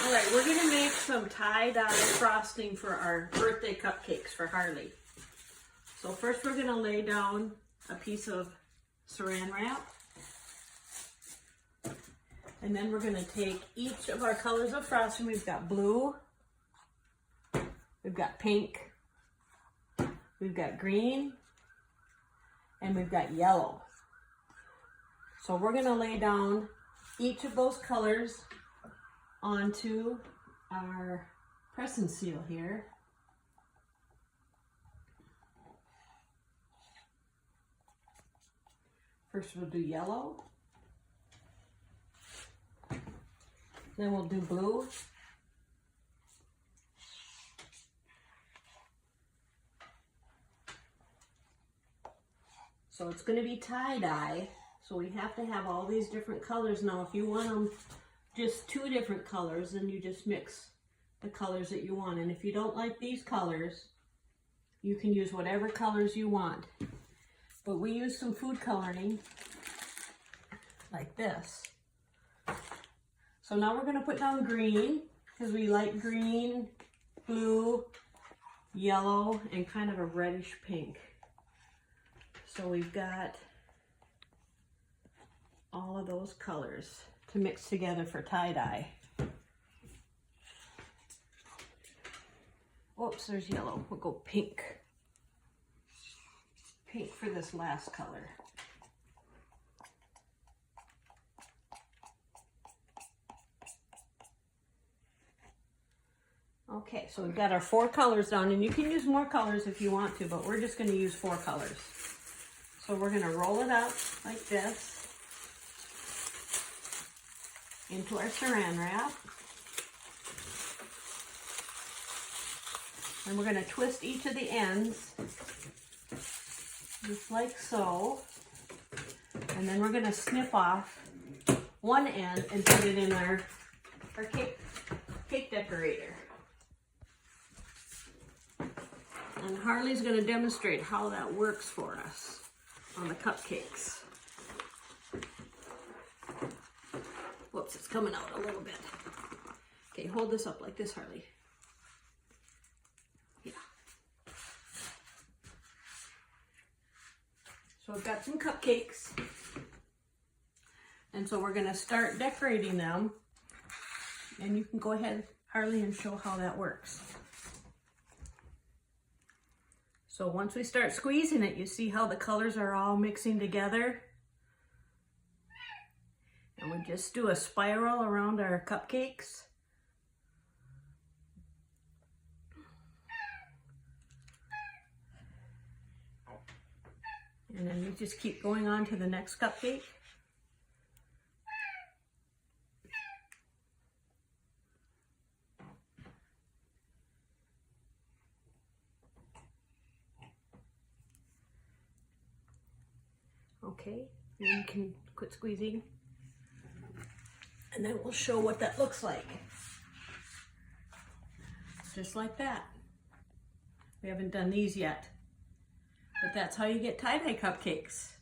All right, we're gonna make some tie-dye frosting for our birthday cupcakes for Harley. So first we're gonna lay down a piece of saran wrap. And then we're gonna take each of our colors of frosting. We've got blue, we've got pink, we've got green, and we've got yellow. So we're gonna lay down each of those colors onto our press and seal here. First we'll do yellow, then we'll do blue, so it's going to be tie-dye, so we have to have all these different colors. Now if you want them just two different colors, then you just mix the colors that you want, and if you don't like these colors, you can use whatever colors you want. But we use some food coloring like this. So now we're going to put down green because we like green, blue, yellow, and kind of a reddish pink. So we've got all of those colors to mix together for tie-dye. Oops, there's yellow. We'll go pink. Pink for this last color. Okay, so we've got our 4 colors down, and you can use more colors if you want to, but we're just going to use 4 colors. So we're going to roll it up like this into our saran wrap. And we're going to twist each of the ends just like so, and then we're going to snip off one end and put it in our cake decorator. And Harley's going to demonstrate how that works for us on the cupcakes. Whoops, it's coming out a little bit. Okay, hold this up like this, Harley. So I've got some cupcakes, and so we're going to start decorating them, and you can go ahead, Harley, and show how that works. So once we start squeezing it, you see how the colors are all mixing together, and we just do a spiral around our cupcakes. And then you just keep going on to the next cupcake. Okay, and you can quit squeezing. And then we'll show what that looks like. Just like that. We haven't done these yet. But that's how you get tie-dye cupcakes.